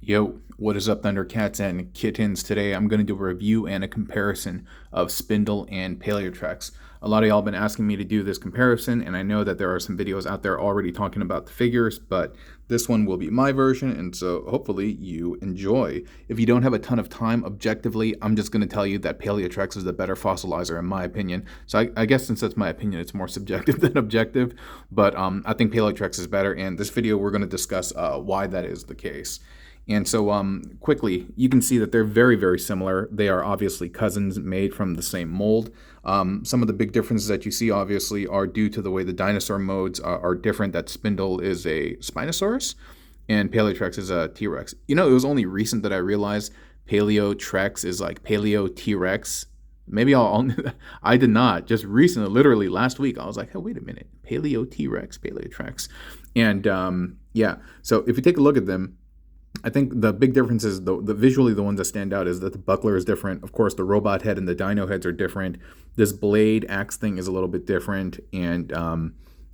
Yo, what is up, Thundercats and Kittens? Today I'm going to do a review and a comparison of Spindle and Paleotrex. A lot of y'all have been asking me to do this comparison, and I know that there are some videos out there already talking about the figures, but this one will be my version, and so hopefully you enjoy. If you don't have a ton of time, objectively, I'm just going to tell you that Paleotrex is the better fossilizer in my opinion. So I guess since that's my opinion, it's more subjective than objective, but I think Paleotrex is better, and this video we're going to discuss why that is the case. And so quickly, you can see that they're very, very similar. They are obviously cousins made from the same mold. Some of the big differences that you see, obviously, are due to the way the dinosaur modes are different, that Spindle is a Spinosaurus and Paleotrex is a T-Rex. You know, it was only recent that I realized Paleotrex is like Paleo T-Rex. Maybe I did not. Just recently, literally last week, I was like, hey, wait a minute. Paleo T-Rex, Paleotrex. And yeah, so if you take a look at them, I think the big difference is the visually the ones that stand out is that the buckler is different. Of course, the robot head and the dino heads are different. This blade axe thing is a little bit different, and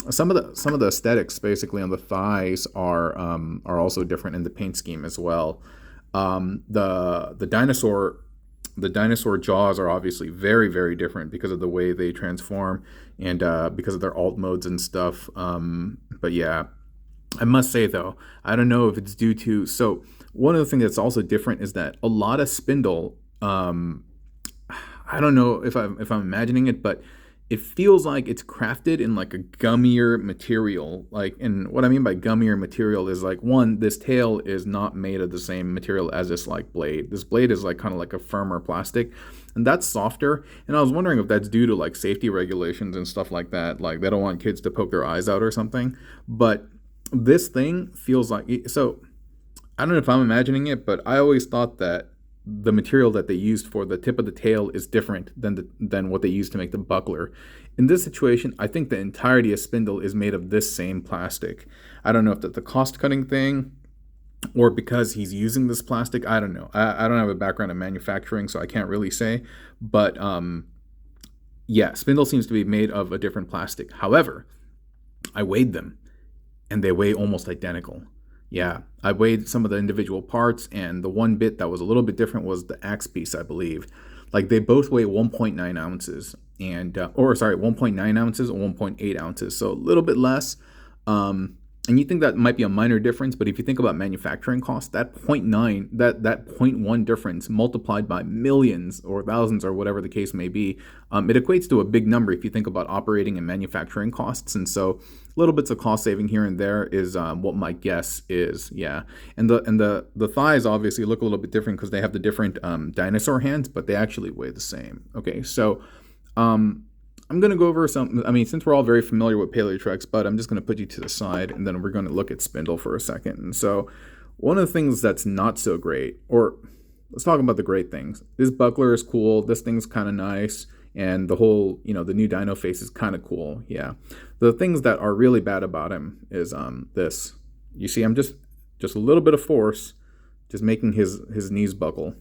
some of the aesthetics basically on the thighs are also different in the paint scheme as well. The dinosaur jaws are obviously very, very different because of the way they transform and because of their alt modes and stuff. But yeah. I must say, though, I don't know if it's due to... So one of the things that's also different is that a lot of Spindle, I don't know if I'm imagining it, but it feels like it's crafted in like a gummier material. And what I mean by gummier material is like, one, this tail is not made of the same material as this like blade. This blade is like kind of like a firmer plastic, and that's softer. And I was wondering if that's due to like safety regulations and stuff like that. Like they don't want kids to poke their eyes out or something, but this thing feels like, so I don't know if I'm imagining it, but I always thought that the material that they used for the tip of the tail is different than what they used to make the buckler. In this situation, I think the entirety of Spindle is made of this same plastic. I don't know if that's the cost cutting thing or because he's using this plastic. I don't know. I don't have a background in manufacturing, so I can't really say. But yeah, Spindle seems to be made of a different plastic. However, I weighed them, and they weigh almost identical. Yeah, I weighed some of the individual parts, and the one bit that was a little bit different was the axe piece, I believe. Like they both weigh 1.9 ounces, and 1.9 ounces and 1.8 ounces, so a little bit less. And you think that might be a minor difference, but if you think about manufacturing costs, that 0.9, that 0.1 difference multiplied by millions or thousands or whatever the case may be, it equates to a big number if you think about operating and manufacturing costs. And so little bits of cost saving here and there is what my guess is. Yeah. And the thighs obviously look a little bit different because they have the different dinosaur hands, but they actually weigh the same. Okay, so I'm going to go over some, since we're all very familiar with Paleotrex, but I'm just going to put you to the side, and then we're going to look at Spindle for a second. And so one of the things that's not so great, or let's talk about the great things. This buckler is cool. This thing's kind of nice. And the whole, the new dino face is kind of cool. Yeah. The things that are really bad about him is this. You see, I'm just a little bit of force, just making his knees buckle.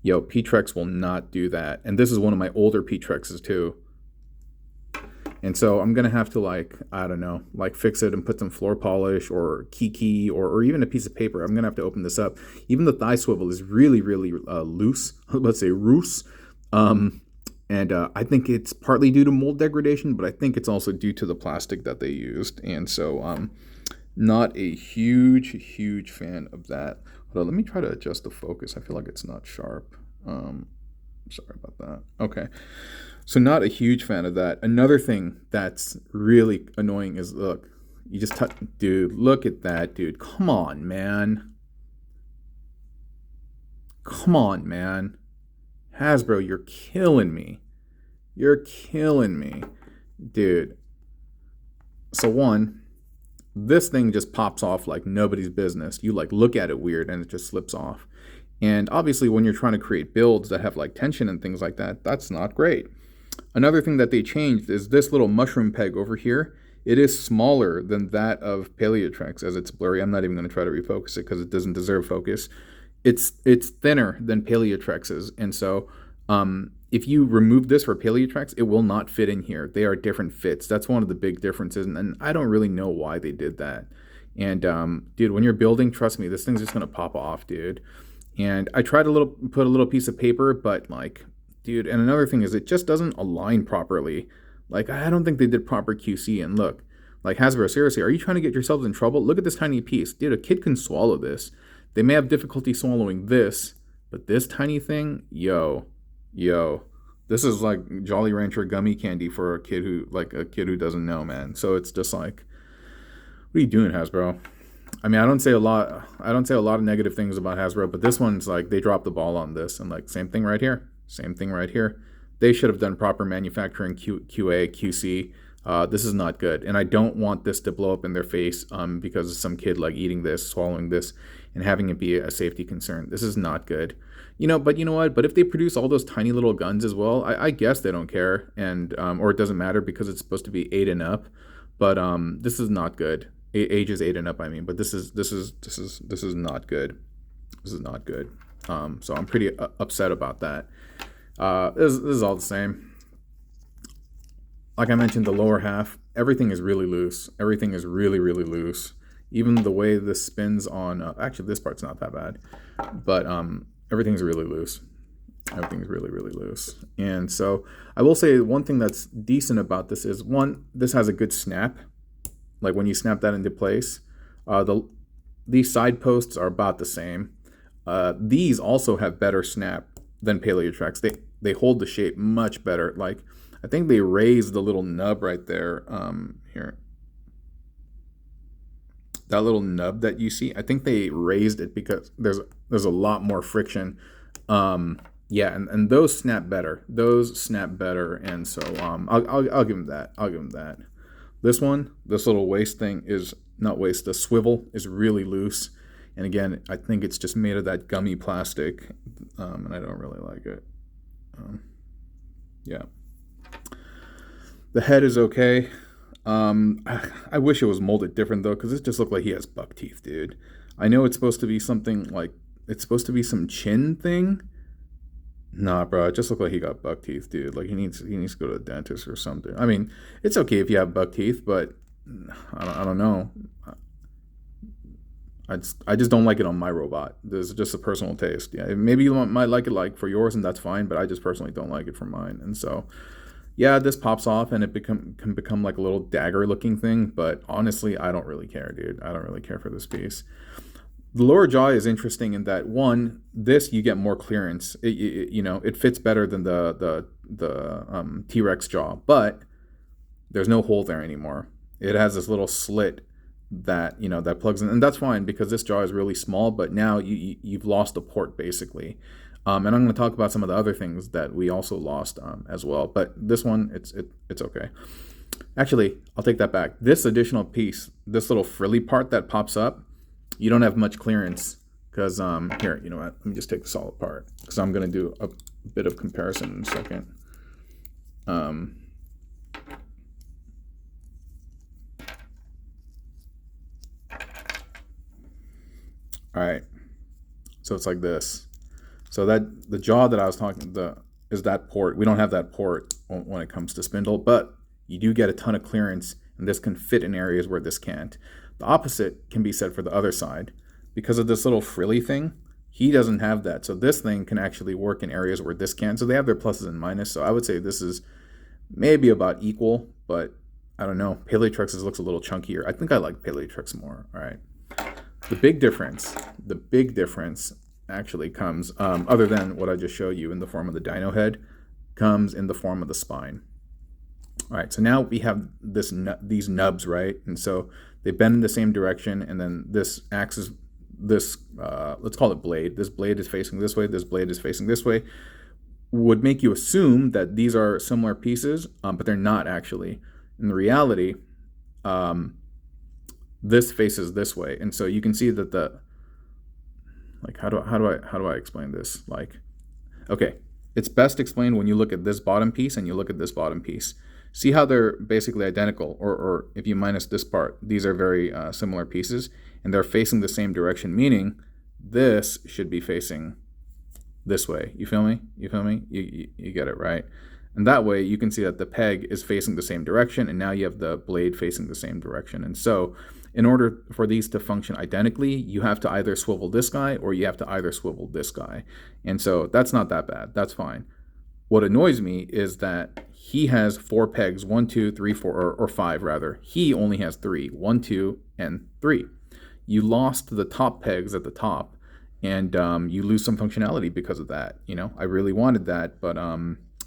Yo, P-Trex will not do that. And this is one of my older P-Trexes too. And so I'm going to have to fix it and put some floor polish or key or even a piece of paper. I'm going to have to open this up. Even the thigh swivel is really, really loose. Let's say loose. And I think it's partly due to mold degradation, but I think it's also due to the plastic that they used. And so not a huge fan of that. Hold on, let me try to adjust the focus. I feel like it's not sharp. Sorry about that. Okay. So not a huge fan of that. Another thing that's really annoying is, look, you just touch, dude, look at that, dude. Come on, man. Come on, man. Hasbro, you're killing me. You're killing me. Dude. So one, this thing just pops off like nobody's business. You look at it weird and it just slips off. And obviously when you're trying to create builds that have like tension and things like that, that's not great. Another thing that they changed is this little mushroom peg over here. It is smaller than that of Paleotrex as it's blurry. I'm not even going to try to refocus it because it doesn't deserve focus. It's thinner than Paleotrex's. And so if you remove this for Paleotrex, it will not fit in here. They are different fits. That's one of the big differences, and I don't really know why they did that. And dude, when you're building, trust me, this thing's just gonna pop off, dude. And I tried put a little piece of paper, but like, dude, and another thing is it just doesn't align properly. Like, I don't think they did proper QC. And look, like, Hasbro, seriously, are you trying to get yourselves in trouble? Look at this tiny piece. Dude, a kid can swallow this. They may have difficulty swallowing this, but this tiny thing, yo, this is like Jolly Rancher gummy candy for a kid who doesn't know, man. So it's just like, what are you doing, Hasbro? I mean, I don't say a lot of negative things about Hasbro, but this one's like, they dropped the ball on this. And like, same thing right here. They should have done proper manufacturing QA, QC. This is not good. And I don't want this to blow up in their face because of some kid like eating this, swallowing this, and having it be a safety concern. This is not good. But you know what? But if they produce all those tiny little guns as well, I guess they don't care, and or it doesn't matter because it's supposed to be 8 and up. But this is not good. Ages 8 and up, I mean. But this is not good. This is not good. So I'm pretty upset about that. This is all the same. Like I mentioned, the lower half, everything is really loose. Everything is really, really loose. Even the way this spins on, actually this part's not that bad, but everything's really loose. Everything's really, really loose. And so I will say one thing that's decent about this is, one, this has a good snap. Like when you snap that into place, these side posts are about the same. These also have better snap than Paleotrex. They hold the shape much better. Like, I think they raised the little nub right there. Here. That little nub that you see, I think they raised it because there's a lot more friction. Yeah, and those snap better. And so I'll give them that. This one, this little waist thing is not waist. The swivel is really loose, and again, I think it's just made of that gummy plastic, and I don't really like it. Yeah. The head is okay. I wish it was molded different though, because it just looked like he has buck teeth, dude. I know it's supposed to be something like, it's supposed to be some chin thing. Nah, bro, it just looked like he got buck teeth, dude. Like he needs to go to the dentist or something. I mean, it's okay if you have buck teeth, but I don't know. I just don't like it on my robot. There's just a personal taste. Yeah, maybe you might like it like for yours, and that's fine. But I just personally don't like it for mine. And so, yeah, this pops off, and it can become like a little dagger-looking thing. But honestly, I don't really care, dude. I don't really care for this piece. The lower jaw is interesting in that, one, this you get more clearance. It fits better than the T-Rex jaw, but there's no hole there anymore. It has this little slit that that plugs in, and that's fine because this jaw is really small. But now you've lost a port basically, and I'm going to talk about some of the other things that we also lost as well. But this one, it's okay. Actually, I'll take that back. This additional piece, this little frilly part that pops up, you don't have much clearance because here, you know what? Let me just take this all apart because I'm going to do a bit of comparison in a second. All right, so it's like this. So that the jaw that I was talking is that port. We don't have that port when it comes to Spindle, but you do get a ton of clearance, and this can fit in areas where this can't. The opposite can be said for the other side. Because of this little frilly thing, he doesn't have that. So this thing can actually work in areas where this can't. So they have their pluses and minuses. So I would say this is maybe about equal, but I don't know. Paleotrex's looks a little chunkier. I think I like Paleotrex more. All right. The big difference actually comes, other than what I just showed you in the form of the dino head, comes in the form of the spine. All right, so now we have these nubs, right? And so they bend in the same direction, and then this axis, let's call it blade. This blade is facing this way, this blade is facing this way. Would make you assume that these are similar pieces, but they're not actually. In reality, this faces this way, and so you can see that how do I explain this? Like, okay, it's best explained when you look at this bottom piece and you look at this bottom piece. See how they're basically identical, or if you minus this part, these are very similar pieces, and they're facing the same direction, meaning this should be facing this way. You feel me? You get it, right? And that way you can see that the peg is facing the same direction, and now you have the blade facing the same direction. And so in order for these to function identically, you have to either swivel this guy or you have to either swivel this guy. And so that's not that bad. That's fine. What annoys me is that he has 4 pegs, 1, 2, 3, 4, or 5 rather. He only has 3, 1, 2, and 3. You lost the top pegs at the top, and you lose some functionality because of that. You know, I really wanted that, but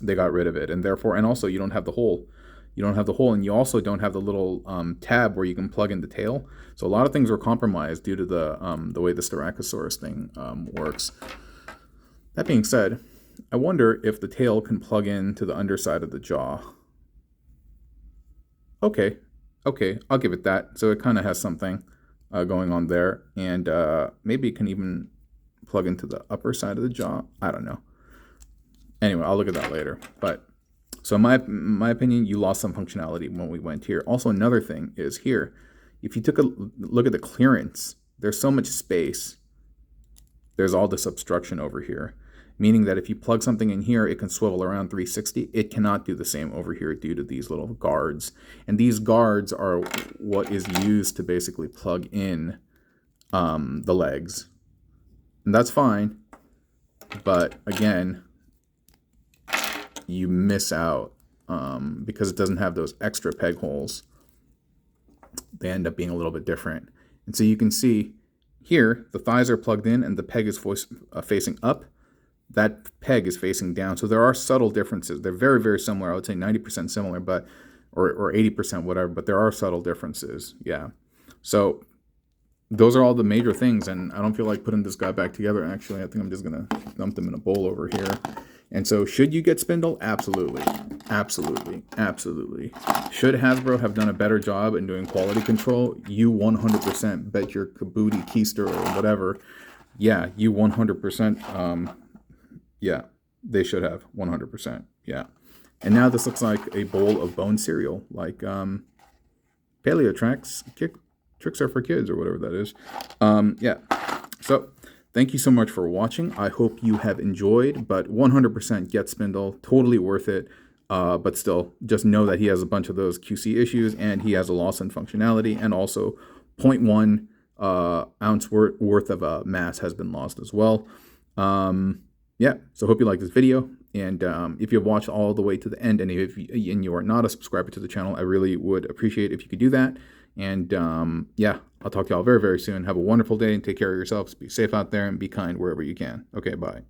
they got rid of it, and therefore, and also you don't have the hole. You don't have the hole, and you also don't have the little tab where you can plug in the tail. So a lot of things were compromised due to the way the Styracosaurus thing works. That being said, I wonder if the tail can plug in to the underside of the jaw. Okay, I'll give it that. So it kind of has something going on there, and maybe it can even plug into the upper side of the jaw. I don't know. Anyway, I'll look at that later. But so in my opinion, you lost some functionality when we went here. Also, another thing is here, if you took a look at the clearance, there's so much space. There's all this obstruction over here, meaning that if you plug something in here, it can swivel around 360. It cannot do the same over here due to these little guards. And these guards are what is used to basically plug in the legs. And that's fine. But again, you miss out because it doesn't have those extra peg holes. They end up being a little bit different. And so you can see here, the thighs are plugged in and the peg is facing up. That peg is facing down. So there are subtle differences. They're very, very similar. I would say 90% similar, but or 80%, whatever, but there are subtle differences. Yeah. So those are all the major things, and I don't feel like putting this guy back together. Actually, I think I'm just going to dump them in a bowl over here. And so should you get Spindle? Absolutely. Absolutely. Absolutely. Should Hasbro have done a better job in doing quality control? You 100% bet your kabooti keister or whatever. Yeah, you 100%. Yeah, they should have 100%. Yeah. And now this looks like a bowl of bone cereal, like Paleotrex. Tricks are for kids or whatever that is. Yeah. So thank you so much for watching. I hope you have enjoyed, but 100% get Spindle. Totally worth it. But still, just know that he has a bunch of those QC issues, and he has a loss in functionality, and also 0.1 ounce worth of mass has been lost as well. Yeah, so hope you like this video, and if you've watched all the way to the end, and if you are not a subscriber to the channel, I really would appreciate if you could do that. And yeah, I'll talk to y'all very, very soon. Have a wonderful day and take care of yourselves. Be safe out there and be kind wherever you can. Okay, bye.